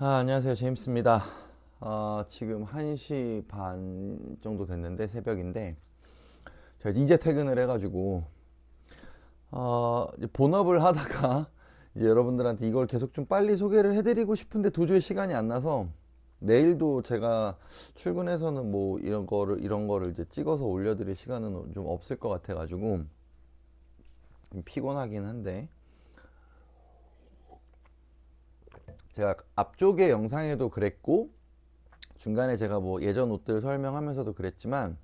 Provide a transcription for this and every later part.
안녕하세요. 제임스입니다. 지금 1시 반 정도 됐는데 새벽인데 제가 이제 퇴근을 해가지고 이제 본업을 하다가 이제 여러분들한테 이걸 계속 좀 빨리 소개를 해드리고 싶은데 도저히 시간이 안 나서 내일도 제가 출근해서는 뭐 이런 거를 이제 찍어서 올려드릴 시간은 좀 없을 것 같아가지고 좀 피곤하긴 한데 제가 앞쪽에 영상에도 그랬고 중간에 제가 뭐 예전 옷들 설명하면서도 그랬지만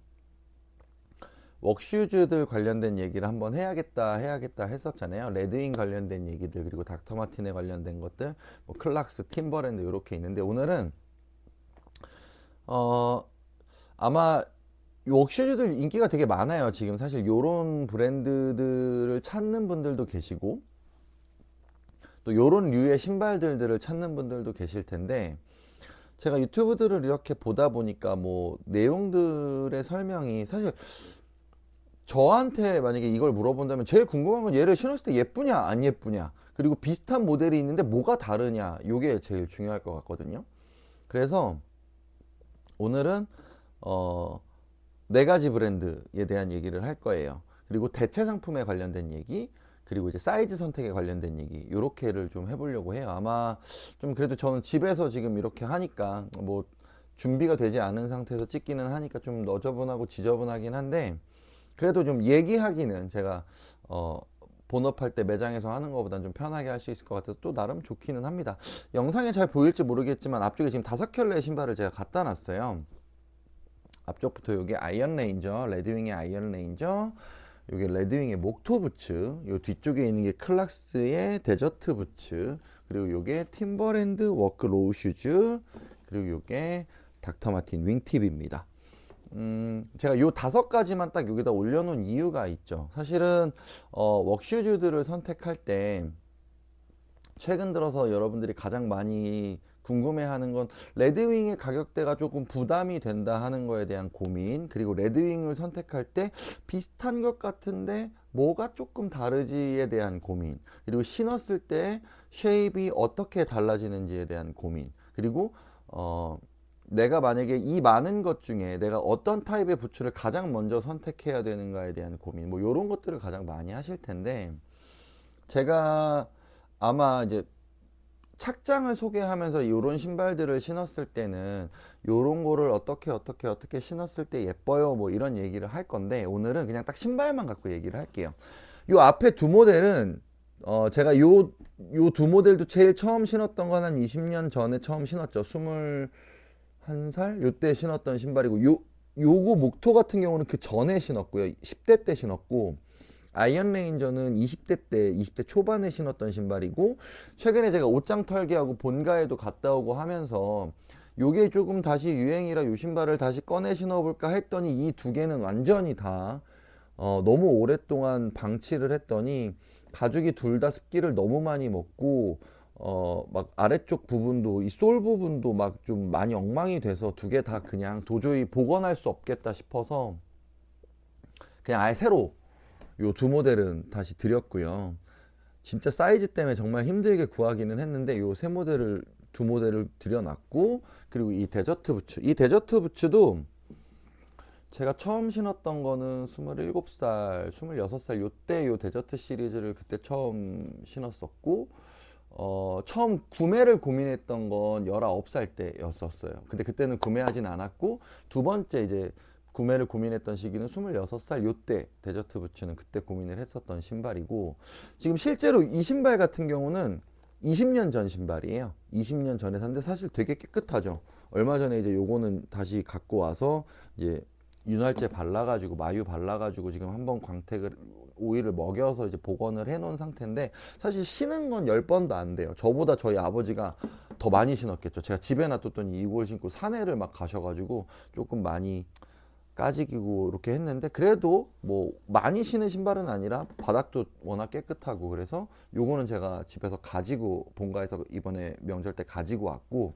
웍슈즈들 관련된 얘기를 한번 해야겠다 했었잖아요. 레드윙 관련된 얘기들 그리고 닥터마틴에 관련된 것들 뭐 클락스, 팀버랜드 이렇게 있는데 오늘은 어 아마 웍슈즈들 인기가 되게 많아요. 지금 사실 요런 브랜드들을 찾는 분들도 계시고 또 요런 류의 신발들을 찾는 분들도 계실 텐데 제가 유튜브들을 이렇게 보다 보니까 뭐 내용들의 설명이 사실 저한테 만약에 이걸 물어본다면 제일 궁금한 건 얘를 신었을 때 예쁘냐 안 예쁘냐 그리고 비슷한 모델이 있는데 뭐가 다르냐 요게 제일 중요할 것 같거든요. 그래서 오늘은 어, 네 가지 브랜드에 대한 얘기를 할 거예요. 그리고 대체 상품에 관련된 얘기 그리고 이제 사이즈 선택에 관련된 얘기 요렇게를 좀 해보려고 해요. 아마 좀 그래도 저는 집에서 지금 이렇게 하니까 뭐 준비가 되지 않은 상태에서 찍기는 하니까 좀 너저분하고 지저분하긴 한데 그래도 좀 얘기하기는 제가 본업할 때 매장에서 하는 것보다는 좀 편하게 할 수 있을 것 같아서 또 나름 좋기는 합니다. 영상에 잘 보일지 모르겠지만 앞쪽에 지금 5켤레의 신발을 제가 갖다 놨어요. 앞쪽부터 여기 아이언 레인저, 레드윙의 아이언 레인저, 여기 레드윙의 목토 부츠, 요 뒤쪽에 있는 게 클락스의 데저트 부츠, 그리고 요게 팀버랜드 워크 로우 슈즈, 그리고 요게 닥터 마틴 윙팁입니다. 제가 요 5가지만 딱 여기다 올려놓은 이유가 있죠. 사실은 웍슈즈들을 선택할 때 최근 들어서 여러분들이 가장 많이 궁금해하는 건 레드윙의 가격대가 조금 부담이 된다 하는 거에 대한 고민, 그리고 레드윙을 선택할 때 비슷한 것 같은데 뭐가 조금 다르지에 대한 고민, 그리고 신었을 때 쉐입이 어떻게 달라지는지에 대한 고민, 그리고 내가 만약에 이 많은 것 중에 내가 어떤 타입의 부츠를 가장 먼저 선택해야 되는가에 대한 고민, 뭐 이런 것들을 가장 많이 하실 텐데 제가 아마 이제 착장을 소개하면서 이런 신발들을 신었을 때는 이런 거를 어떻게 신었을 때 예뻐요 뭐 이런 얘기를 할 건데 오늘은 그냥 딱 신발만 갖고 얘기를 할게요. 요 앞에 두 모델은 제가 요 두 모델도 제일 처음 신었던 건 한 20년 전에 처음 신었죠. 21살 요때 신었던 신발이고 요거 목토 같은 경우는 그 전에 신었고요. 10대 때 신었고 아이언 레인저는 20대 초반에 신었던 신발이고 최근에 제가 옷장 털기하고 본가에도 갔다 오고 하면서 요게 조금 다시 유행이라 요 신발을 다시 꺼내 신어볼까 했더니 이 두 개는 완전히 다 너무 오랫동안 방치를 했더니 가죽이 둘 다 습기를 너무 많이 먹고 막 아래쪽 부분도 이 솔 부분도 막 좀 많이 엉망이 돼서 두 개 다 그냥 도저히 복원할 수 없겠다 싶어서 그냥 아예 새로 요 두 모델은 다시 드렸고요. 진짜 사이즈 때문에 정말 힘들게 구하기는 했는데 요 세 모델을 두 모델을 드려놨고 그리고 이 데저트 부츠 이 데저트 부츠도 제가 처음 신었던 거는 27살, 26살 요때 요 데저트 시리즈를 그때 처음 신었었고 처음 구매를 고민했던 건 19살 때였었어요. 근데 그때는 구매하진 않았고 두 번째 이제 구매를 고민했던 시기는 26살 요때 데저트 부츠는 그때 고민을 했었던 신발이고 지금 실제로 이 신발 같은 경우는 20년 전 신발이에요. 20년 전에 샀는데 사실 되게 깨끗하죠. 얼마 전에 이제 요거는 다시 갖고 와서 이제 윤활제 발라가지고 마유 발라가지고 지금 한번 광택을 오일을 먹여서 이제 복원을 해놓은 상태인데 사실 신은 건 10번도 안 돼요. 저보다 저희 아버지가 더 많이 신었겠죠. 제가 집에 놔뒀더니 이걸 신고 산에를 막 가셔가지고 조금 많이 까지기고 이렇게 했는데 그래도 뭐 많이 신은 신발은 아니라 바닥도 워낙 깨끗하고 그래서 요거는 제가 집에서 가지고 본가에서 이번에 명절 때 가지고 왔고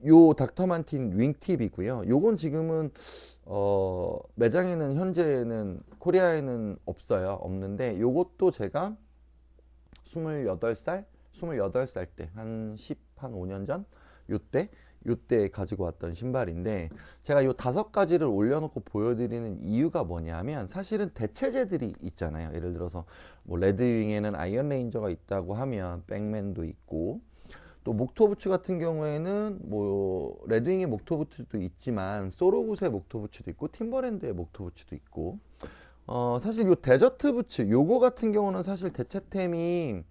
요 닥터만틴 윙팁이고요. 요건 지금은 매장에는 현재는 코리아에는 없는데 요것도 제가 28살 때 한 한 5년 전 요때 가지고 왔던 신발인데, 제가 요 5가지를 올려놓고 보여드리는 이유가 뭐냐면, 사실은 대체제들이 있잖아요. 예를 들어서 뭐 레드윙에는 아이언 레인저가 있다고 하면 백맨도 있고, 또 목토부츠 같은 경우에는 뭐 레드윙의 목토부츠도 있지만 소로굿의 목토부츠도 있고 팀버랜드의 목토부츠도 있고, 사실 요 데저트 부츠 요거 같은 경우는 사실 대체템이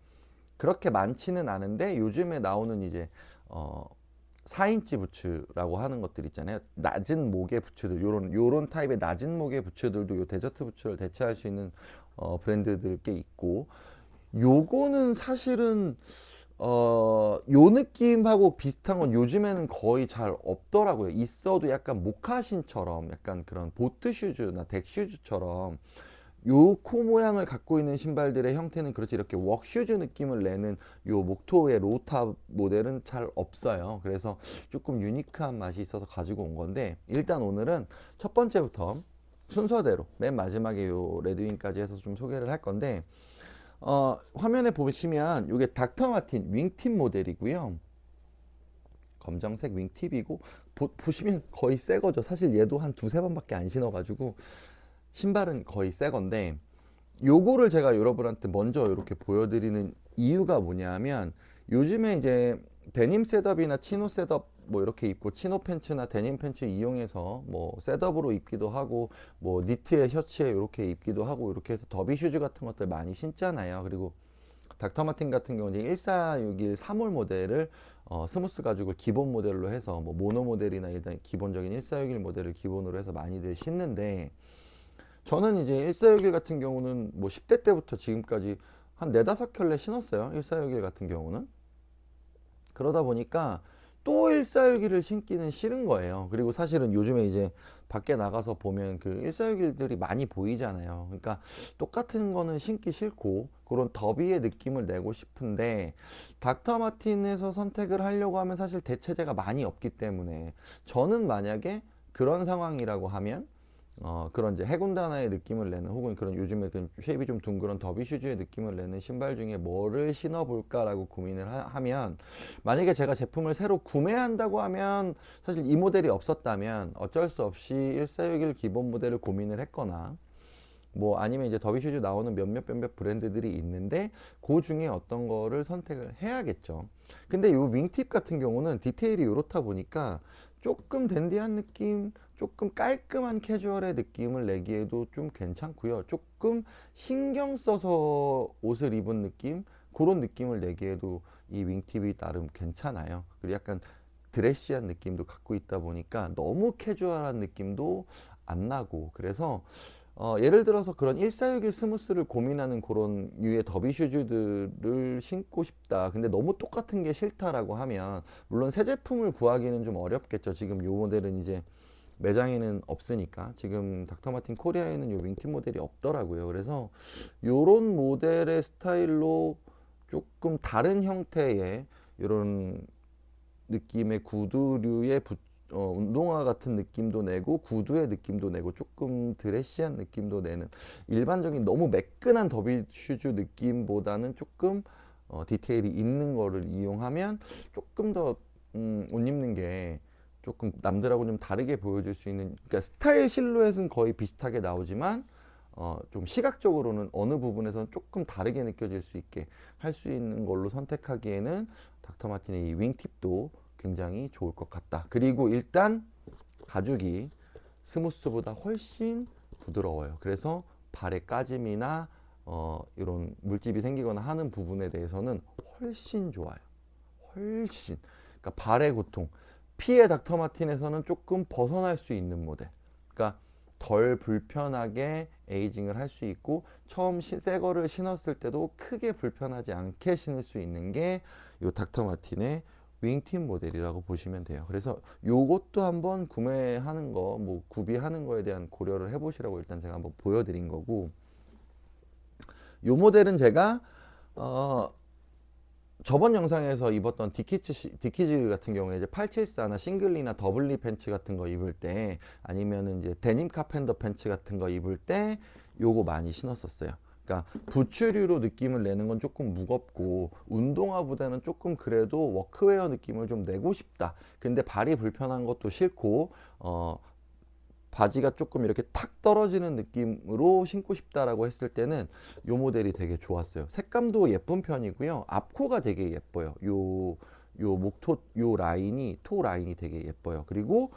그렇게 많지는 않은데, 요즘에 나오는 이제 4인치 부츠라고 하는 것들 있잖아요. 낮은 목의 부츠들, 요런 타입의 낮은 목의 부츠들도 요 데저트 부츠를 대체할 수 있는 브랜드들 꽤 있고, 요거는 사실은 요 느낌하고 비슷한 건 요즘에는 거의 잘 없더라고요. 있어도 약간 모카신처럼, 약간 그런 보트 슈즈나 덱 슈즈처럼 요 코 모양을 갖고 있는 신발들의 형태는 그렇지, 이렇게 웍슈즈 느낌을 내는 요 목토의 로우탑 모델은 잘 없어요. 그래서 조금 유니크한 맛이 있어서 가지고 온 건데, 일단 오늘은 첫 번째부터 순서대로 맨 마지막에 요 레드윙까지 해서 좀 소개를 할 건데, 화면에 보시면 이게 닥터 마틴 윙팁 모델이고요. 검정색 윙팁이고, 보시면 거의 새 거죠. 사실 얘도 한 두세 번밖에 안 신어가지고 신발은 거의 새 건데, 요거를 제가 여러분한테 먼저 이렇게 보여드리는 이유가 뭐냐면, 요즘에 이제 데님 셋업이나 치노 셋업 뭐 이렇게 입고, 치노 팬츠나 데님 팬츠 이용해서 뭐 셋업으로 입기도 하고, 뭐 니트에 셔츠에 이렇게 입기도 하고, 이렇게 해서 더비 슈즈 같은 것들 많이 신잖아요. 그리고 닥터 마틴 같은 경우는 1461 3월 모델을 스무스 가죽을 기본 모델로 해서 뭐 모노 모델이나 일단 기본적인 1461 모델을 기본으로 해서 많이들 신는데, 저는 이제 1461 같은 경우는 뭐 10대 때부터 지금까지 한 4, 5켤레 신었어요. 1461 같은 경우는. 그러다 보니까 또 1461을 신기는 싫은 거예요. 그리고 사실은 요즘에 이제 밖에 나가서 보면 그 1461들이 많이 보이잖아요. 그러니까 똑같은 거는 신기 싫고, 그런 더비의 느낌을 내고 싶은데, 닥터 마틴에서 선택을 하려고 하면 사실 대체제가 많이 없기 때문에, 저는 만약에 그런 상황이라고 하면 그런 이제 해군단화의 느낌을 내는, 혹은 그런 요즘에 그 쉐입이 좀 둥그런 더비 슈즈의 느낌을 내는 신발 중에 뭐를 신어볼까라고 고민을 하면, 만약에 제가 제품을 새로 구매한다고 하면 사실 이 모델이 없었다면 어쩔 수 없이 1461 기본 모델을 고민을 했거나, 뭐 아니면 이제 더비 슈즈 나오는 몇몇 브랜드들이 있는데 그 중에 어떤 거를 선택을 해야겠죠. 근데 이 윙팁 같은 경우는 디테일이 이렇다 보니까 조금 댄디한 느낌, 조금 깔끔한 캐주얼의 느낌을 내기에도 좀 괜찮고요. 조금 신경 써서 옷을 입은 느낌, 그런 느낌을 내기에도 이 윙팁이 나름 괜찮아요. 그리고 약간 드레시한 느낌도 갖고 있다 보니까 너무 캐주얼한 느낌도 안 나고, 그래서 예를 들어서 그런 1461 스무스를 고민하는 그런 류의 더비 슈즈들을 신고 싶다, 근데 너무 똑같은 게 싫다라고 하면, 물론 새 제품을 구하기는 좀 어렵겠죠. 지금 요 모델은 이제 매장에는 없으니까, 지금 닥터 마틴 코리아에는 요 윙팁 모델이 없더라고요. 그래서 요런 모델의 스타일로 조금 다른 형태의 이런 느낌의 구두류의 운동화 같은 느낌도 내고, 구두의 느낌도 내고, 조금 드레시한 느낌도 내는, 일반적인 너무 매끈한 더비 슈즈 느낌보다는 조금 디테일이 있는 거를 이용하면 조금 더 옷 입는 게 조금 남들하고 좀 다르게 보여줄 수 있는, 그러니까 스타일 실루엣은 거의 비슷하게 나오지만 좀 시각적으로는 어느 부분에서는 조금 다르게 느껴질 수 있게 할 수 있는 걸로 선택하기에는 닥터 마틴의 이 윙팁도 굉장히 좋을 것 같다. 그리고 일단 가죽이 스무스보다 훨씬 부드러워요. 그래서 발의 까짐이나 이런 물집이 생기거나 하는 부분에 대해서는 훨씬 좋아요. 훨씬. 그러니까 발의 고통, 피의 닥터 마틴에서는 조금 벗어날 수 있는 모델. 그러니까 덜 불편하게 에이징을 할 수 있고, 처음 새 거를 신었을 때도 크게 불편하지 않게 신을 수 있는 게 이 닥터 마틴의 윙팁 모델이라고 보시면 돼요. 그래서 요것도 한번 구매하는 거, 뭐 구비하는 거에 대한 고려를 해보시라고 일단 제가 한번 보여드린 거고, 요 모델은 제가 저번 영상에서 입었던 디키즈 같은 경우에 이제 874나 싱글리나 더블리 팬츠 같은 거 입을 때, 아니면은 이제 데님 카펜더 팬츠 같은 거 입을 때 요거 많이 신었었어요. 그러니까 부츠류로 느낌을 내는 건 조금 무겁고 운동화보다는 조금 그래도 워크웨어 느낌을 좀 내고 싶다. 근데 발이 불편한 것도 싫고 바지가 조금 이렇게 탁 떨어지는 느낌으로 신고 싶다라고 했을 때는 요 모델이 되게 좋았어요. 색감도 예쁜 편이고요. 앞코가 되게 예뻐요. 요 목토 요 라인이 토 라인이 되게 예뻐요. 그리고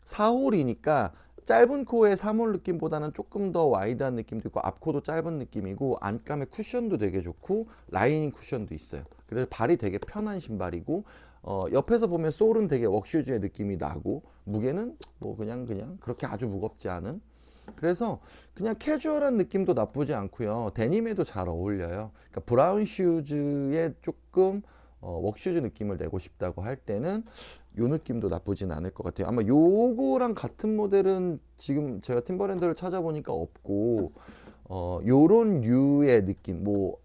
4홀이니까 짧은 코의 3홀 느낌보다는 조금 더 와이드한 느낌도 있고 앞코도 짧은 느낌이고 안감의 쿠션도 되게 좋고 라이닝 쿠션도 있어요. 그래서 발이 되게 편한 신발이고 옆에서 보면 솔은 되게 웍슈즈의 느낌이 나고 무게는 뭐 그냥 그렇게 아주 무겁지 않은, 그래서 그냥 캐주얼한 느낌도 나쁘지 않고요. 데님에도 잘 어울려요. 그러니까 브라운 슈즈에 조금 웍슈즈 느낌을 내고 싶다고 할 때는 요 느낌도 나쁘진 않을 것 같아요. 아마 요거랑 같은 모델은 지금 제가 팀버랜드를 찾아보니까 없고 요런 류의 느낌, 뭐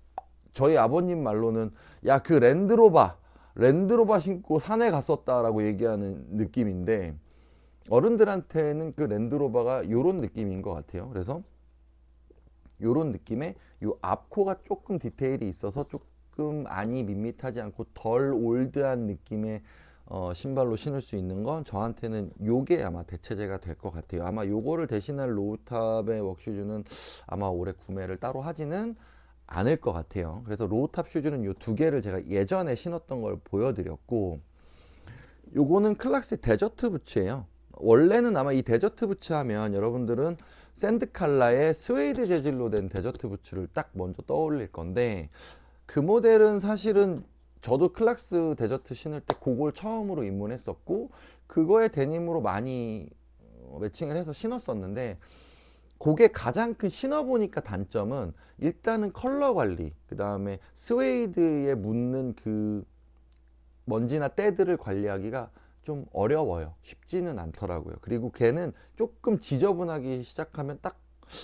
저희 아버님 말로는 야 그 랜드로바 신고 산에 갔었다라고 얘기하는 느낌인데 어른들한테는 그 랜드로버가 요런 느낌인 것 같아요. 그래서 요런 느낌의 요 앞코가 조금 디테일이 있어서 조금 안이 밋밋하지 않고 덜 올드한 느낌의 신발로 신을 수 있는 건 저한테는 요게 아마 대체제가 될 것 같아요. 아마 요거를 대신할 로우탑의 웍슈즈는 아마 올해 구매를 따로 하지는 않을 것 같아요. 그래서 로우탑 슈즈는 요 두 개를 제가 예전에 신었던 걸 보여드렸고, 요거는 클락스 데저트 부츠예요. 원래는 아마 이 데저트 부츠 하면 여러분들은 샌드 칼라의 스웨이드 재질로 된 데저트 부츠를 딱 먼저 떠올릴 건데, 그 모델은 사실은 저도 클락스 데저트 신을 때 그걸 처음으로 입문했었고 그거에 데님으로 많이 매칭을 해서 신었었는데, 그게 가장 큰 신어보니까 단점은 일단은 컬러 관리, 그 다음에 스웨이드에 묻는 그 먼지나 때들을 관리하기가 좀 어려워요. 쉽지는 않더라고요. 그리고 걔는 조금 지저분하기 시작하면 딱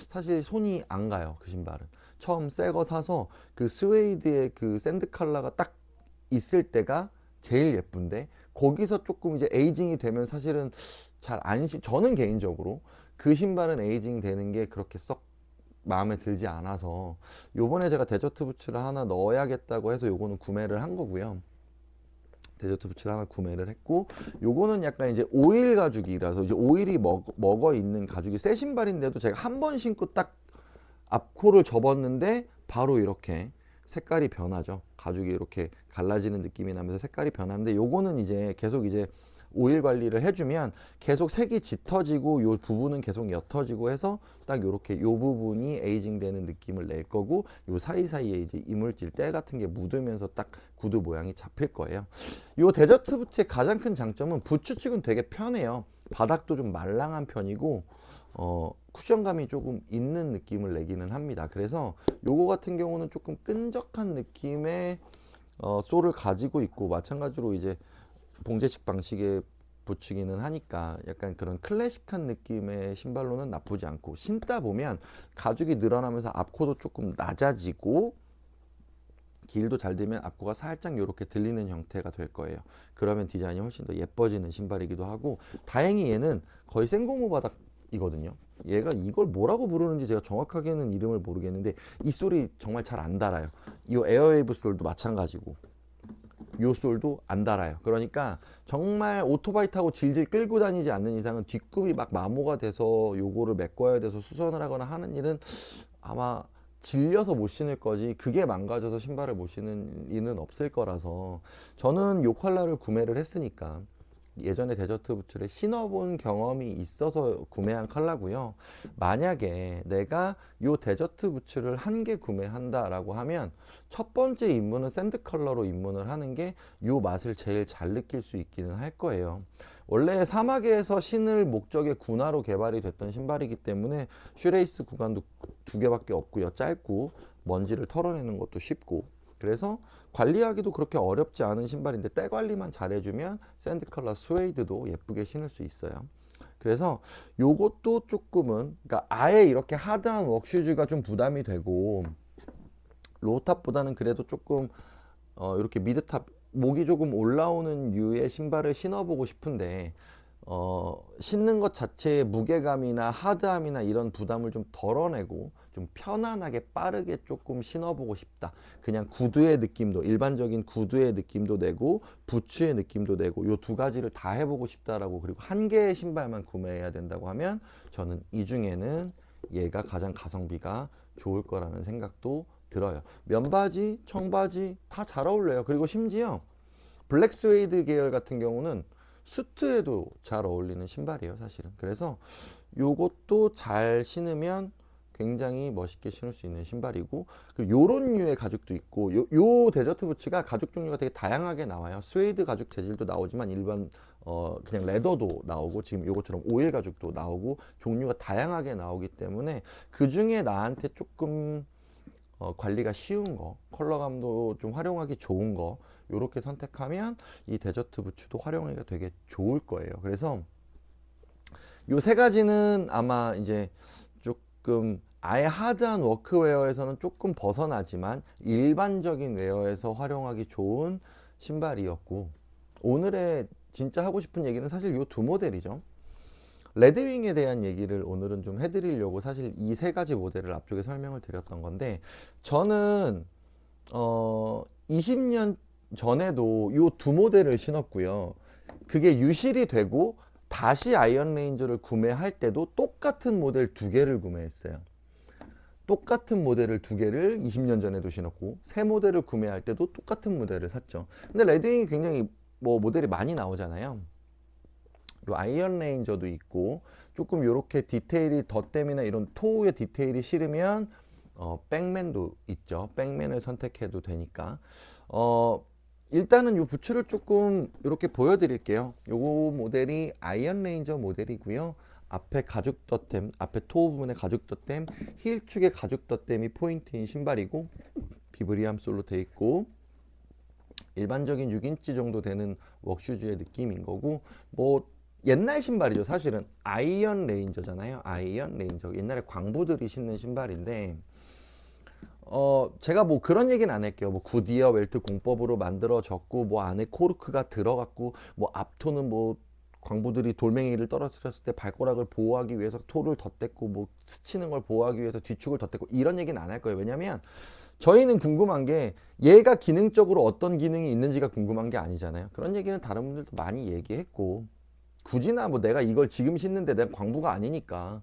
사실 손이 안 가요. 그 신발은 처음 새 거 사서 그 스웨이드의 그 샌드 컬러가 딱 있을 때가 제일 예쁜데 거기서 조금 이제 에이징이 되면 사실은 잘 안 저는 개인적으로 그 신발은 에이징 되는 게 그렇게 썩 마음에 들지 않아서 요번에 제가 데저트 부츠를 하나 넣어야겠다고 해서 요거는 구매를 한 거고요. 데저트 부츠를 하나 구매를 했고, 요거는 약간 이제 오일 가죽이라서 이제 오일이 먹어 있는 가죽이 새 신발인데도 제가 한 번 신고 딱 앞코를 접었는데 바로 이렇게 색깔이 변하죠. 가죽이 이렇게 갈라지는 느낌이 나면서 색깔이 변하는데, 요거는 이제 계속 이제 오일 관리를 해주면 계속 색이 짙어지고 요 부분은 계속 옅어지고 해서 딱 요렇게 요 부분이 에이징 되는 느낌을 낼 거고, 요 사이사이에 이제 이물질 때 같은 게 묻으면서 딱 구두 모양이 잡힐 거예요. 요 데저트 부츠의 가장 큰 장점은 부츠 측은 되게 편해요. 바닥도 좀 말랑한 편이고 쿠션감이 조금 있는 느낌을 내기는 합니다. 그래서 요거 같은 경우는 조금 끈적한 느낌의 솔을 가지고 있고, 마찬가지로 이제 봉제식 방식의 부츠기는 하니까 약간 그런 클래식한 느낌의 신발로는 나쁘지 않고, 신다 보면 가죽이 늘어나면서 앞코도 조금 낮아지고 길도 잘 되면 앞코가 살짝 이렇게 들리는 형태가 될 거예요. 그러면 디자인이 훨씬 더 예뻐지는 신발이기도 하고, 다행히 얘는 거의 생고무 바닥이거든요. 얘가 이걸 뭐라고 부르는지 제가 정확하게는 이름을 모르겠는데 이 솔이 정말 잘 안 달아요. 이 에어웨이브 솔도 마찬가지고 요 솔도 안 달아요. 그러니까 정말 오토바이 타고 질질 끌고 다니지 않는 이상은 뒷굽이 막 마모가 돼서 요거를 메꿔야 돼서 수선을 하거나 하는 일은 아마 질려서 못 신을 거지, 그게 망가져서 신발을 못 신는 일은 없을 거라서 저는 요 컬러를 구매를 했으니까 예전에 데저트 부츠를 신어본 경험이 있어서 구매한 컬러고요. 만약에 내가 요 데저트 부츠를 한 개 구매한다라고 하면 첫 번째 입문은 샌드 컬러로 입문을 하는 게 요 맛을 제일 잘 느낄 수 있기는 할 거예요. 원래 사막에서 신을 목적의 군화로 개발이 됐던 신발이기 때문에 슈레이스 구간도 두 개밖에 없고요. 짧고 먼지를 털어내는 것도 쉽고, 그래서 관리하기도 그렇게 어렵지 않은 신발인데 때 관리만 잘해주면 샌드 컬러 스웨이드도 예쁘게 신을 수 있어요. 그래서 요것도 조금은, 그러니까 아예 이렇게 하드한 웍슈즈가 좀 부담이 되고 로우탑보다는 그래도 조금 이렇게 미드탑 목이 조금 올라오는 류의 신발을 신어보고 싶은데 신는 것 자체의 무게감이나 하드함이나 이런 부담을 좀 덜어내고 좀 편안하게 빠르게 조금 신어보고 싶다. 그냥 구두의 느낌도 일반적인 구두의 느낌도 내고 부츠의 느낌도 내고 요 두 가지를 다 해보고 싶다라고 그리고 한 개의 신발만 구매해야 된다고 하면 저는 이 중에는 얘가 가장 가성비가 좋을 거라는 생각도 들어요. 면바지, 청바지 다 잘 어울려요. 그리고 심지어 블랙 스웨이드 계열 같은 경우는 수트에도 잘 어울리는 신발이에요, 사실은. 그래서 요것도 잘 신으면 굉장히 멋있게 신을 수 있는 신발이고, 그리고 요런 류의 가죽도 있고, 요 데저트 부츠가 가죽 종류가 되게 다양하게 나와요. 스웨이드 가죽 재질도 나오지만 일반 그냥 레더도 나오고 지금 요것처럼 오일 가죽도 나오고 종류가 다양하게 나오기 때문에 그 중에 나한테 조금 관리가 쉬운 거, 컬러감도 좀 활용하기 좋은 거 요렇게 선택하면 이 데저트 부츠도 활용하기가 되게 좋을 거예요. 그래서 요 세 가지는 아마 이제 조금 아예 하드한 워크웨어에서는 조금 벗어나지만 일반적인 웨어에서 활용하기 좋은 신발이었고, 오늘의 진짜 하고 싶은 얘기는 사실 요 두 모델이죠. 레드윙에 대한 얘기를 오늘은 좀 해드리려고 사실 이 세 가지 모델을 앞쪽에 설명을 드렸던 건데, 저는 20년 전에도 이 두 모델을 신었고요. 그게 유실이 되고 다시 아이언 레인저를 구매할 때도 똑같은 모델 두 개를 구매했어요. 똑같은 모델을 두 개를 20년 전에도 신었고 새 모델을 구매할 때도 똑같은 모델을 샀죠. 근데 레드윙이 굉장히 뭐 모델이 많이 나오잖아요. 요 아이언 레인저도 있고 조금 요렇게 디테일이 덧댐이나 이런 토우의 디테일이 싫으면 백맨도 있죠. 백맨을 선택해도 되니까. 일단은 요 부츠를 조금 이렇게 보여드릴게요. 요 모델이 아이언 레인저 모델이고요. 앞에 가죽 덧댐, 앞에 토우 부분에 가죽 덧댐, 힐 축에 가죽 덧댐이 포인트인 신발이고 비브리암 솔로 돼 있고 일반적인 6인치 정도 되는 웍슈즈의 느낌인 거고, 뭐 옛날 신발이죠. 사실은 아이언 레인저잖아요. 아이언 레인저 옛날에 광부들이 신는 신발인데 제가 뭐 그런 얘기는 안 할게요. 뭐 굿이어 웰트 공법으로 만들어졌고 뭐 안에 코르크가 들어갔고 뭐 앞토는 뭐 광부들이 돌멩이를 떨어뜨렸을 때 발가락을 보호하기 위해서 토를 덧댔고 뭐 스치는 걸 보호하기 위해서 뒤축을 덧댔고 이런 얘기는 안 할 거예요. 왜냐면 저희는 궁금한 게 얘가 기능적으로 어떤 기능이 있는지가 궁금한 게 아니잖아요. 그런 얘기는 다른 분들도 많이 얘기했고 굳이나 뭐 내가 이걸 지금 신는데 내가 광부가 아니니까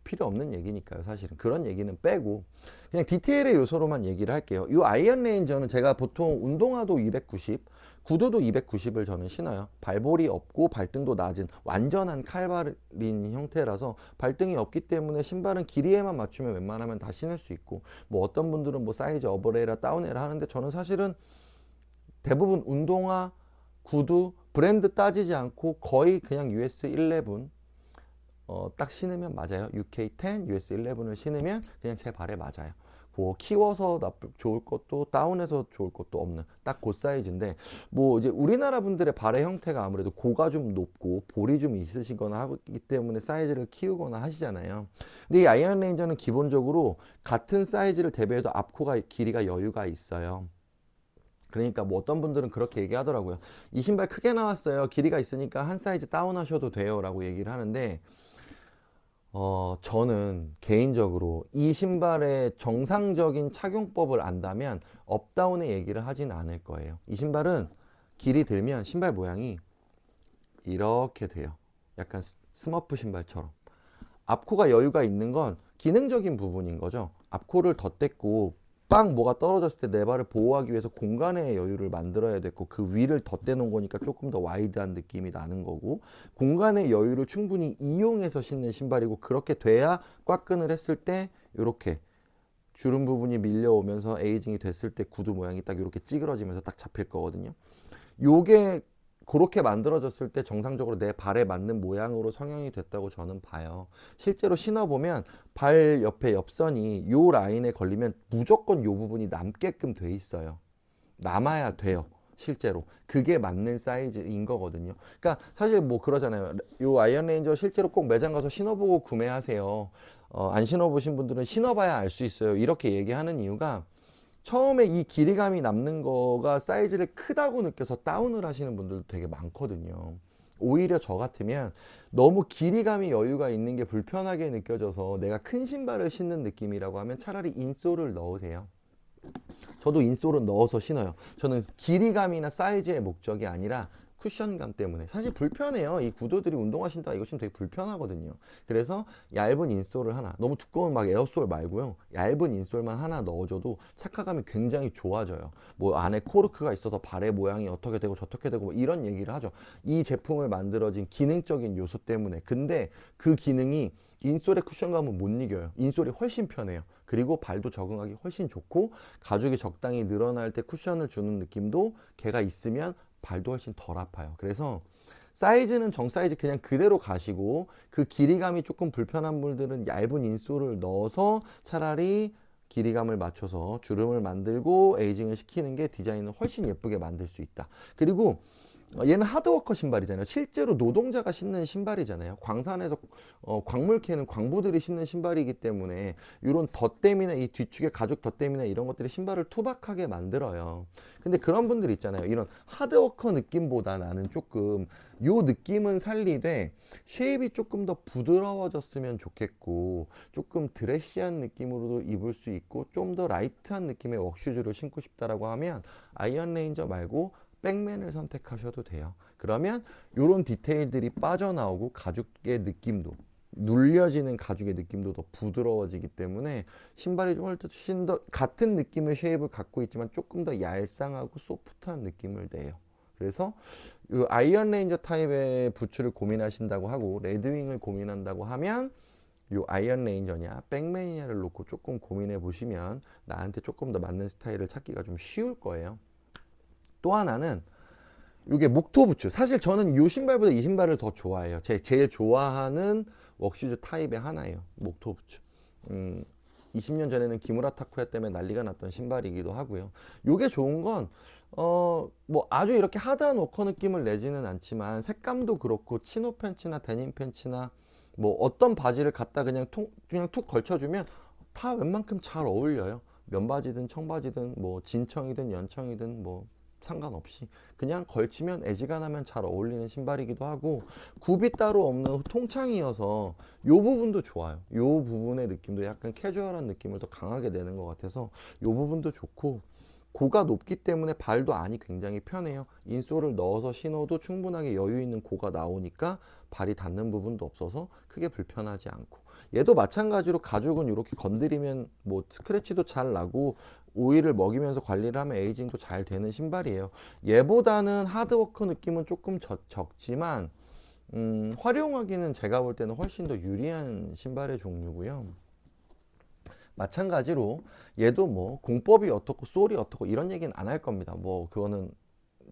필요 없는 얘기니까요. 사실은 그런 얘기는 빼고 그냥 디테일의 요소로만 얘기를 할게요. 이 아이언 레인저는 제가 보통 운동화도 290, 구두도 290을 저는 신어요. 발볼이 없고 발등도 낮은 완전한 칼발인 형태라서 발등이 없기 때문에 신발은 길이에만 맞추면 웬만하면 다 신을 수 있고, 뭐 어떤 분들은 뭐 사이즈 업어레라 다운에라 하는데 저는 사실은 대부분 운동화, 구두, 브랜드 따지지 않고 거의 그냥 US11 딱 신으면 맞아요. UK10, US11을 신으면 그냥 제 발에 맞아요. 뭐 키워서 좋을 것도 다운해서 좋을 것도 없는 딱 그 사이즈인데, 뭐 이제 우리나라 분들의 발의 형태가 아무래도 고가 좀 높고 볼이 좀 있으시거나 하기 때문에 사이즈를 키우거나 하시잖아요. 근데 이 아이언 레인저는 기본적으로 같은 사이즈를 대비해도 앞코가 길이가 여유가 있어요. 그러니까 뭐 어떤 분들은 그렇게 얘기하더라고요. 이 신발 크게 나왔어요. 길이가 있으니까 한 사이즈 다운하셔도 돼요 라고 얘기를 하는데, 저는 개인적으로 이 신발의 정상적인 착용법을 안다면 업다운의 얘기를 하진 않을 거예요. 이 신발은 길이 들면 신발 모양이 이렇게 돼요. 약간 스머프 신발처럼. 앞코가 여유가 있는 건 기능적인 부분인 거죠. 앞코를 덧댔고 빵 뭐가 떨어졌을 때 내 발을 보호하기 위해서 공간의 여유를 만들어야 됐고 그 위를 덧대놓은 거니까 조금 더 와이드한 느낌이 나는 거고, 공간의 여유를 충분히 이용해서 신는 신발이고, 그렇게 돼야 꽉끈을 했을 때 이렇게 주름 부분이 밀려오면서 에이징이 됐을 때 구두 모양이 딱 이렇게 찌그러지면서 딱 잡힐 거거든요. 요게 그렇게 만들어졌을 때 정상적으로 내 발에 맞는 모양으로 성형이 됐다고 저는 봐요. 실제로 신어보면 발 옆에 옆선이 요 라인에 걸리면 무조건 요 부분이 남게끔 돼 있어요. 남아야 돼요. 실제로 그게 맞는 사이즈인 거거든요. 그러니까 사실 뭐 그러잖아요. 요 아이언 레인저 실제로 꼭 매장 가서 신어보고 구매하세요. 안 신어보신 분들은 신어봐야 알 수 있어요. 이렇게 얘기하는 이유가, 처음에 이 길이감이 남는 거가 사이즈를 크다고 느껴서 다운을 하시는 분들도 되게 많거든요. 오히려 저 같으면 너무 길이감이 여유가 있는 게 불편하게 느껴져서 내가 큰 신발을 신는 느낌이라고 하면 차라리 인솔을 넣으세요. 저도 인솔은 넣어서 신어요. 저는 길이감이나 사이즈의 목적이 아니라 쿠션감 때문에. 사실 불편해요. 이 구조들이 운동화 신다 이거 신으면 되게 불편하거든요. 그래서 얇은 인솔을 하나, 너무 두꺼운 막 에어솔 말고요, 얇은 인솔만 하나 넣어줘도 착화감이 굉장히 좋아져요. 뭐 안에 코르크가 있어서 발의 모양이 어떻게 되고 저떻게 되고 뭐 이런 얘기를 하죠. 이 제품을 만들어진 기능적인 요소 때문에. 근데 그 기능이 인솔의 쿠션감은 못 이겨요. 인솔이 훨씬 편해요. 그리고 발도 적응하기 훨씬 좋고, 가죽이 적당히 늘어날 때 쿠션을 주는 느낌도 걔가 있으면 발도 훨씬 덜 아파요. 그래서 사이즈는 정 사이즈 그냥 그대로 가시고, 그 길이감이 조금 불편한 분들은 얇은 인솔을 넣어서 차라리 길이감을 맞춰서 주름을 만들고 에이징을 시키는 게 디자인을 훨씬 예쁘게 만들 수 있다. 그리고 얘는 하드워커 신발이잖아요. 실제로 노동자가 신는 신발이잖아요. 광산에서 광물 캐는 광부들이 신는 신발이기 때문에 이런 덧댐이나 이 뒤축의 가죽 덧댐이나 이런 것들이 신발을 투박하게 만들어요. 근데 그런 분들 있잖아요. 이런 하드워커 느낌보다 나는 조금 요 느낌은 살리되 쉐입이 조금 더 부드러워졌으면 좋겠고, 조금 드레시한 느낌으로도 입을 수 있고 좀 더 라이트한 느낌의 웍슈즈를 신고 싶다라고 하면 아이언 레인저 말고 백맨을 선택하셔도 돼요. 그러면 이런 디테일들이 빠져나오고 가죽의 느낌도, 눌려지는 가죽의 느낌도 더 부드러워지기 때문에 신발이 훨씬 더 같은 느낌의 쉐입을 갖고 있지만 조금 더 얄쌍하고 소프트한 느낌을 내요. 그래서 이 아이언 레인저 타입의 부츠를 고민하신다고 하고 레드윙을 고민한다고 하면 요 아이언 레인저냐 백맨이냐를 놓고 조금 고민해 보시면 나한테 조금 더 맞는 스타일을 찾기가 좀 쉬울 거예요. 또 하나는 이게 목토 부츠. 사실 저는 이 신발보다 이 신발을 더 좋아해요. 제일 좋아하는 웍슈즈 타입의 하나예요. 목토 부츠. 20년 전에는 기무라 타쿠야 때문에 난리가 났던 신발이기도 하고요. 이게 좋은 건 뭐 아주 이렇게 하드한 워커 느낌을 내지는 않지만 색감도 그렇고 치노 팬츠나 데님 팬츠나 뭐 어떤 바지를 갖다 그냥 툭 걸쳐주면 다 웬만큼 잘 어울려요. 면바지든 청바지든 뭐 진청이든 연청이든 뭐 상관없이 그냥 걸치면 애지간하면 잘 어울리는 신발이기도 하고, 굽이 따로 없는 통창이어서 요 부분도 좋아요. 요 부분의 느낌도 약간 캐주얼한 느낌을 더 강하게 내는 것 같아서 요 부분도 좋고, 고가 높기 때문에 발도 안이 굉장히 편해요. 인솔을 넣어서 신어도 충분하게 여유 있는 고가 나오니까 발이 닿는 부분도 없어서 크게 불편하지 않고, 얘도 마찬가지로 가죽은 이렇게 건드리면 뭐 스크래치도 잘 나고 오일을 먹이면서 관리를 하면 에이징도 잘 되는 신발이에요. 얘보다는 하드워크 느낌은 조금 적지만 활용하기는 제가 볼 때는 훨씬 더 유리한 신발의 종류고요. 마찬가지로 얘도 뭐 공법이 어떻고 솔이 어떻고 이런 얘기는 안 할 겁니다. 뭐 그거는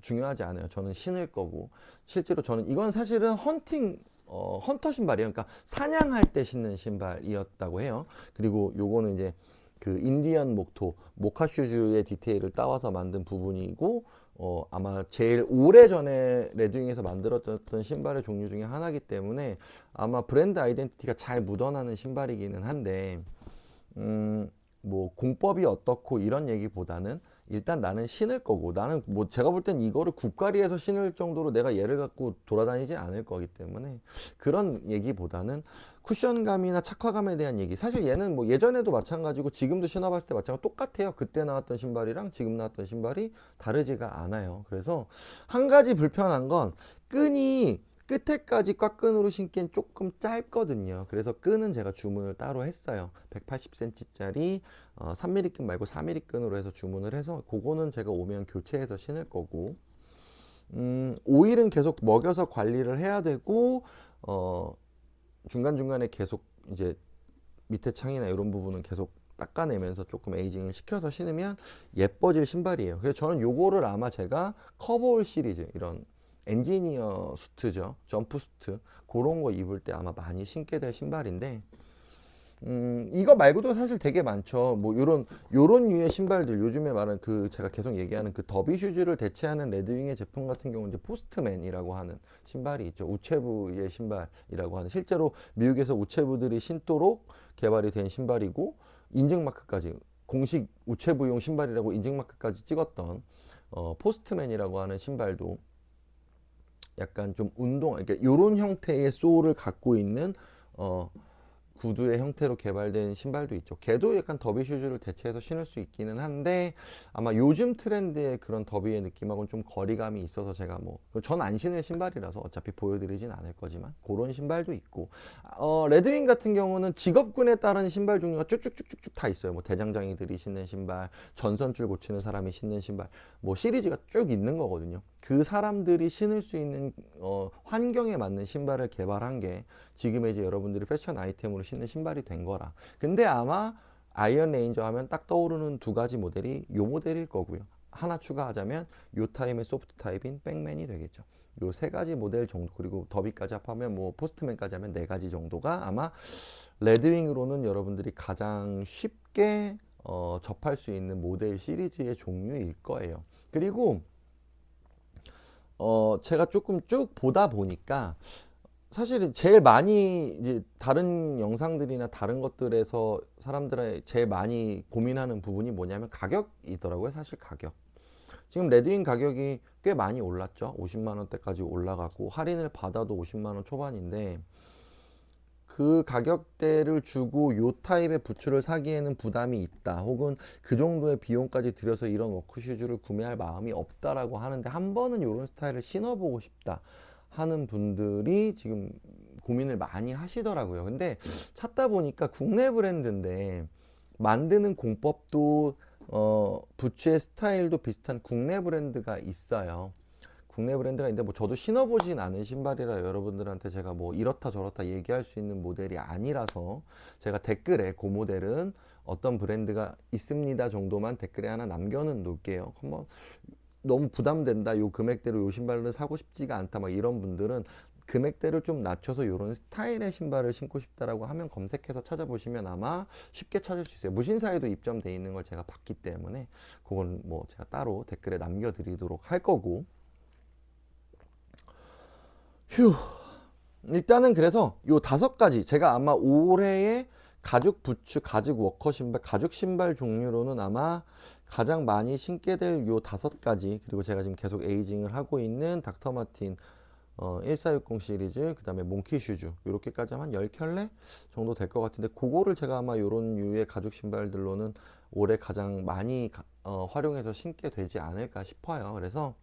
중요하지 않아요. 저는 신을 거고, 실제로 저는 이건 사실은 헌터 신발이에요. 그러니까 사냥할 때 신는 신발이었다고 해요. 그리고 요거는 이제 그 인디언 목토 모카 슈즈의 디테일을 따와서 만든 부분이고, 아마 제일 오래전에 레드윙에서 만들었던 신발의 종류 중에 하나이기 때문에 아마 브랜드 아이덴티티가 잘 묻어나는 신발이기는 한데, 뭐 공법이 어떻고 이런 얘기보다는 일단 나는 신을 거고, 나는 뭐 제가 볼 땐 이거를 국가리에서 신을 정도로 내가 얘를 갖고 돌아다니지 않을 거기 때문에 그런 얘기보다는 쿠션감이나 착화감에 대한 얘기. 사실 얘는 뭐 예전에도 마찬가지고 지금도 신어봤을 때 마찬가지 똑같아요. 그때 나왔던 신발이랑 지금 나왔던 신발이 다르지가 않아요. 그래서 한 가지 불편한 건 끈이 끝에까지 꽉끈으로 신기엔 조금 짧거든요. 그래서 끈은 제가 주문을 따로 했어요. 180cm짜리 3mm 끈 말고 4mm 끈으로 해서 주문을 해서 그거는 제가 오면 교체해서 신을 거고, 오일은 계속 먹여서 관리를 해야 되고, 중간중간에 계속 이제 밑에 창이나 이런 부분은 계속 닦아내면서 조금 에이징을 시켜서 신으면 예뻐질 신발이에요. 그래서 저는 요거를 아마 제가 커버올 시리즈, 이런 엔지니어 수트죠, 점프 수트, 그런 거 입을 때 아마 많이 신게 될 신발인데, 이거 말고도 사실 되게 많죠. 뭐 요런 류의 신발들, 요즘에 말하는 그 제가 계속 얘기하는 그 더비 슈즈를 대체하는 레드윙의 제품 같은 경우는 이제 포스트맨이라고 하는 신발이 있죠. 우체부의 신발이라고 하는, 실제로 미국에서 우체부들이 신도록 개발이 된 신발이고, 인증 마크까지, 공식 우체부용 신발이라고 인증 마크까지 찍었던 포스트맨이라고 하는 신발도 약간 좀 운동, 그러니까 요런 형태의 소울을 갖고 있는 구두의 형태로 개발된 신발도 있죠. 걔도 약간 더비 슈즈를 대체해서 신을 수 있기는 한데 아마 요즘 트렌드의 그런 더비의 느낌하고는 좀 거리감이 있어서 제가 뭐 전 안 신을 신발이라서 어차피 보여드리진 않을 거지만 그런 신발도 있고 레드윙 같은 경우는 직업군에 따른 신발 종류가 쭉쭉쭉쭉쭉 다 있어요. 뭐 대장장이들이 신는 신발, 전선줄 고치는 사람이 신는 신발, 뭐 시리즈가 쭉 있는 거거든요. 그 사람들이 신을 수 있는 환경에 맞는 신발을 개발한 게 지금의 이제 여러분들이 패션 아이템으로 신는 신발이 된 거라. 근데 아마 아이언 레인저 하면 딱 떠오르는 두 가지 모델이 요 모델일 거고요. 하나 추가하자면 요 타임의 소프트 타입인 백맨이 되겠죠. 요 세 가지 모델 정도, 그리고 더비까지 합하면 뭐 포스트맨까지 하면 네 가지 정도가 아마 레드윙으로는 여러분들이 가장 쉽게 접할 수 있는 모델 시리즈의 종류일 거예요. 그리고 제가 조금 쭉 보다 보니까 사실은 제일 많이 이제 다른 영상들이나 다른 것들에서 사람들의 제일 많이 고민하는 부분이 뭐냐면 가격이더라고요. 사실 가격. 지금 레드윙 가격이 꽤 많이 올랐죠. 50만 원대까지 올라가고 할인을 받아도 50만 원 초반인데 그 가격대를 주고 요 타입의 부츠를 사기에는 부담이 있다. 혹은 그 정도의 비용까지 들여서 이런 워크슈즈를 구매할 마음이 없다라고 하는데 한 번은 이런 스타일을 신어보고 싶다 하는 분들이 지금 고민을 많이 하시더라고요. 근데 찾다 보니까 국내 브랜드인데 만드는 공법도 부츠의 스타일도 비슷한 국내 브랜드가 있어요. 국내 브랜드가 있는데 뭐 저도 신어보진 않은 신발이라 여러분들한테 제가 뭐 이렇다 저렇다 얘기할 수 있는 모델이 아니라서 제가 댓글에 그 모델은 어떤 브랜드가 있습니다 정도만 댓글에 하나 남겨는 놓을게요. 한번 너무 부담된다, 요 금액대로 요 신발을 사고 싶지가 않다 막 이런 분들은 금액대를 좀 낮춰서 이런 스타일의 신발을 신고 싶다라고 하면 검색해서 찾아보시면 아마 쉽게 찾을 수 있어요. 무신사에도 입점돼 있는 걸 제가 봤기 때문에 그건 뭐 제가 따로 댓글에 남겨드리도록 할 거고. 휴. 일단은 그래서 요 다섯 가지 제가 아마 올해의 가죽 부츠, 가죽 워커 신발, 가죽 신발 종류로는 아마 가장 많이 신게 될 요 다섯 가지, 그리고 제가 지금 계속 에이징을 하고 있는 닥터 마틴 1460 시리즈, 그 다음에 몽키 슈즈, 요렇게까지 하면 10켤레 정도 될 것 같은데 그거를 제가 아마 요런 류의 가죽 신발들로는 올해 가장 많이 활용해서 신게 되지 않을까 싶어요. 그래서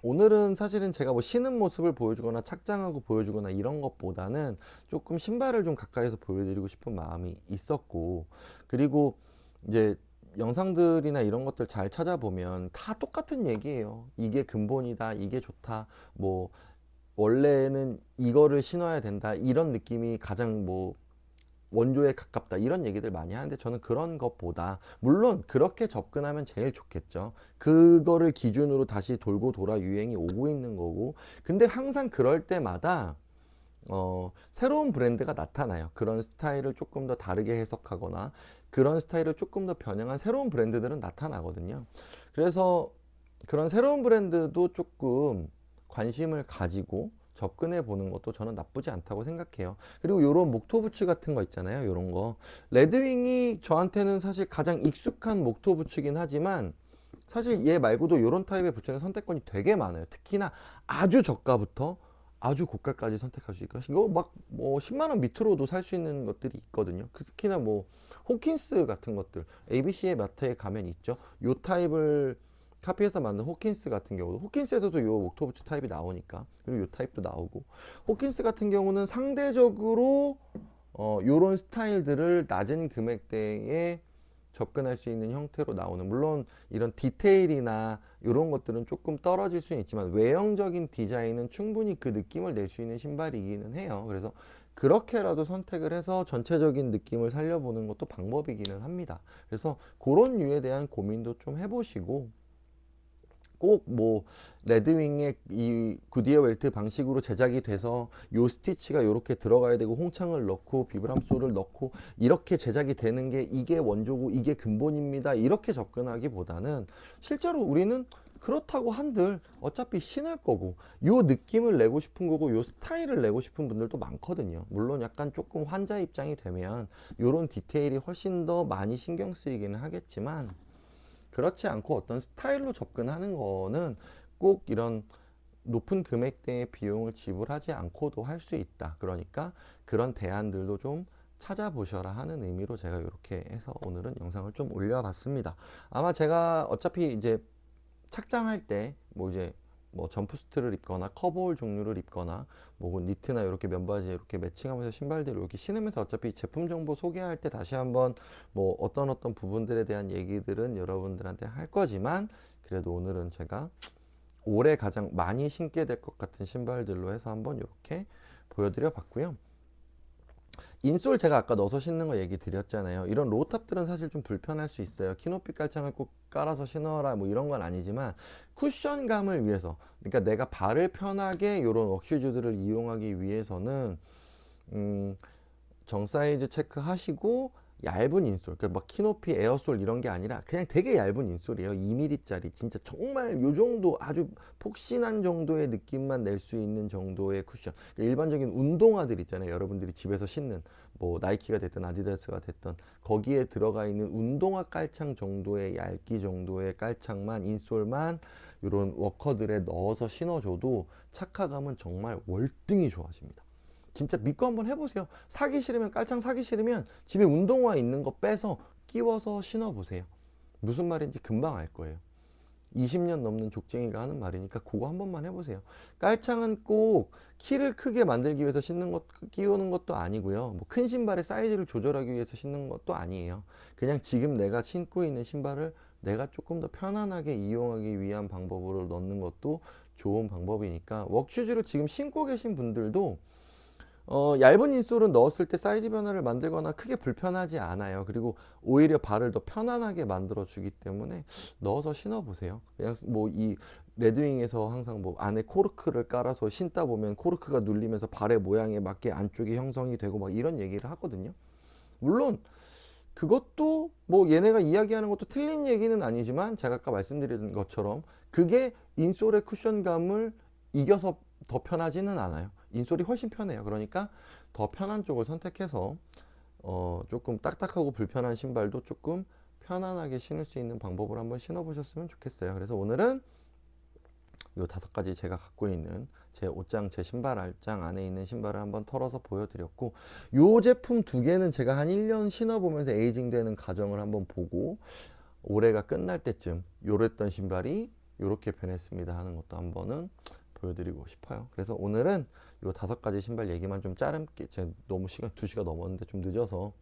오늘은 사실은 제가 뭐 신은 모습을 보여주거나 착장하고 보여주거나 이런 것보다는 조금 신발을 좀 가까이서 보여드리고 싶은 마음이 있었고, 그리고 이제 영상들이나 이런 것들 잘 찾아보면 다 똑같은 얘기예요. 이게 근본이다, 이게 좋다, 뭐 원래는 이거를 신어야 된다, 이런 느낌이 가장 뭐 원조에 가깝다 이런 얘기들 많이 하는데 저는 그런 것보다, 물론 그렇게 접근하면 제일 좋겠죠. 그거를 기준으로 다시 돌고 돌아 유행이 오고 있는 거고, 근데 항상 그럴 때마다 새로운 브랜드가 나타나요. 그런 스타일을 조금 더 다르게 해석하거나 그런 스타일을 조금 더 변형한 새로운 브랜드들은 나타나거든요. 그래서 그런 새로운 브랜드도 조금 관심을 가지고 접근해 보는 것도 저는 나쁘지 않다고 생각해요. 그리고 요런 목토 부츠 같은 거 있잖아요. 요런 거. 레드윙이 저한테는 사실 가장 익숙한 목토 부츠긴 하지만 사실 얘 말고도 요런 타입의 부츠는 선택권이 되게 많아요. 특히나 아주 저가부터 아주 고가까지 선택할 수 있고, 이거 막 뭐 10만 원 밑으로도 살 수 있는 것들이 있거든요. 특히나 뭐 호킨스 같은 것들, ABC의 마트에 가면 있죠. 요 타입을 카피해서 만든 호킨스 같은 경우도, 호킨스에서도 요 옥토부츠 타입이 나오니까, 그리고 요 타입도 나오고, 호킨스 같은 경우는 상대적으로 요런 스타일들을 낮은 금액대에 접근할 수 있는 형태로 나오는, 물론 이런 디테일이나 이런 것들은 조금 떨어질 수는 있지만 외형적인 디자인은 충분히 그 느낌을 낼 수 있는 신발이기는 해요. 그래서 그렇게라도 선택을 해서 전체적인 느낌을 살려보는 것도 방법이기는 합니다. 그래서 그런 류에 대한 고민도 좀 해보시고, 꼭 뭐 레드윙의 이 구디어 웰트 방식으로 제작이 돼서 요 스티치가 이렇게 들어가야 되고 홍창을 넣고 비브람소를 넣고 이렇게 제작이 되는 게 이게 원조고 이게 근본입니다, 이렇게 접근하기보다는 실제로 우리는 그렇다고 한들 어차피 신을 거고 요 느낌을 내고 싶은 거고 요 스타일을 내고 싶은 분들도 많거든요. 물론 약간 조금 환자 입장이 되면 요런 디테일이 훨씬 더 많이 신경 쓰이기는 하겠지만, 그렇지 않고 어떤 스타일로 접근하는 거는 꼭 이런 높은 금액대의 비용을 지불하지 않고도 할 수 있다. 그러니까 그런 대안들도 좀 찾아보셔라 하는 의미로 제가 이렇게 해서 오늘은 영상을 좀 올려봤습니다. 아마 제가 어차피 이제 착장할 때 뭐 이제 뭐 점프수트를 입거나 커버올 종류를 입거나 뭐 니트나 이렇게 면바지에 이렇게 매칭하면서 신발들을 이렇게 신으면서 어차피 제품 정보 소개할 때 다시 한번 뭐 어떤 부분들에 대한 얘기들은 여러분들한테 할 거지만 그래도 오늘은 제가 올해 가장 많이 신게 될 것 같은 신발들로 해서 한번 이렇게 보여드려 봤고요. 인솔 제가 아까 넣어서 신는 거 얘기 드렸잖아요. 이런 로우탑들은 사실 좀 불편할 수 있어요. 키높이 깔창을 꼭 깔아서 신어라 뭐 이런 건 아니지만 쿠션감을 위해서, 그러니까 내가 발을 편하게 이런 웍슈즈들을 이용하기 위해서는 정 사이즈 체크하시고 얇은 인솔, 그러니까 막 키높이 에어솔 이런 게 아니라 그냥 되게 얇은 인솔이에요. 2mm짜리 진짜 정말 요 정도 아주 폭신한 정도의 느낌만 낼 수 있는 정도의 쿠션. 그러니까 일반적인 운동화들 있잖아요. 여러분들이 집에서 신는 뭐 나이키가 됐든 아디다스가 됐든 거기에 들어가 있는 운동화 깔창 정도의 얇기 정도의 깔창만 인솔만 이런 워커들에 넣어서 신어줘도 착화감은 정말 월등히 좋아집니다. 진짜 믿고 한번 해보세요. 사기 싫으면 깔창 사기 싫으면 집에 운동화 있는 거 빼서 끼워서 신어보세요. 무슨 말인지 금방 알 거예요. 20년 넘는 족쟁이가 하는 말이니까 그거 한 번만 해보세요. 깔창은 꼭 키를 크게 만들기 위해서 신는 것, 끼우는 것도 아니고요. 뭐 큰 신발의 사이즈를 조절하기 위해서 신는 것도 아니에요. 그냥 지금 내가 신고 있는 신발을 내가 조금 더 편안하게 이용하기 위한 방법으로 넣는 것도 좋은 방법이니까 웍슈즈를 지금 신고 계신 분들도 얇은 인솔은 넣었을 때 사이즈 변화를 만들거나 크게 불편하지 않아요. 그리고 오히려 발을 더 편안하게 만들어 주기 때문에 넣어서 신어 보세요. 그냥 뭐 이 레드윙에서 항상 뭐 안에 코르크를 깔아서 신다 보면 코르크가 눌리면서 발의 모양에 맞게 안쪽이 형성이 되고 막 이런 얘기를 하거든요. 물론 그것도 뭐 얘네가 이야기하는 것도 틀린 얘기는 아니지만 제가 아까 말씀드린 것처럼 그게 인솔의 쿠션감을 이겨서 더 편하지는 않아요. 인솔이 훨씬 편해요. 그러니까 더 편한 쪽을 선택해서 조금 딱딱하고 불편한 신발도 조금 편안하게 신을 수 있는 방법을 한번 신어보셨으면 좋겠어요. 그래서 오늘은 요 5가지 제가 갖고 있는 제 옷장, 제 신발 알장 안에 있는 신발을 한번 털어서 보여드렸고, 요 제품 2개는 제가 한 1년 신어보면서 에이징 되는 과정을 한번 보고 올해가 끝날 때쯤 요랬던 신발이 요렇게 변했습니다 하는 것도 한번은 보여드리고 싶어요. 그래서 오늘은 요 5가지 신발 얘기만 좀 짧게, 제가 너무 2시간 넘었는데 좀 늦어서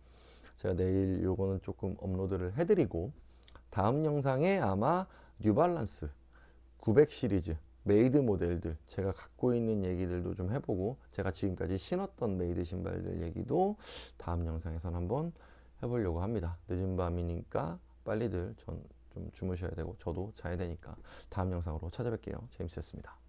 제가 내일 요거는 조금 업로드를 해드리고 다음 영상에 아마 뉴발란스 900 시리즈 메이드 모델들 제가 갖고 있는 얘기들도 좀 해보고 제가 지금까지 신었던 메이드 신발들 얘기도 다음 영상에선 한번 해보려고 합니다. 늦은 밤이니까 빨리들 좀 주무셔야 되고 저도 자야 되니까 다음 영상으로 찾아뵐게요. 제임스였습니다.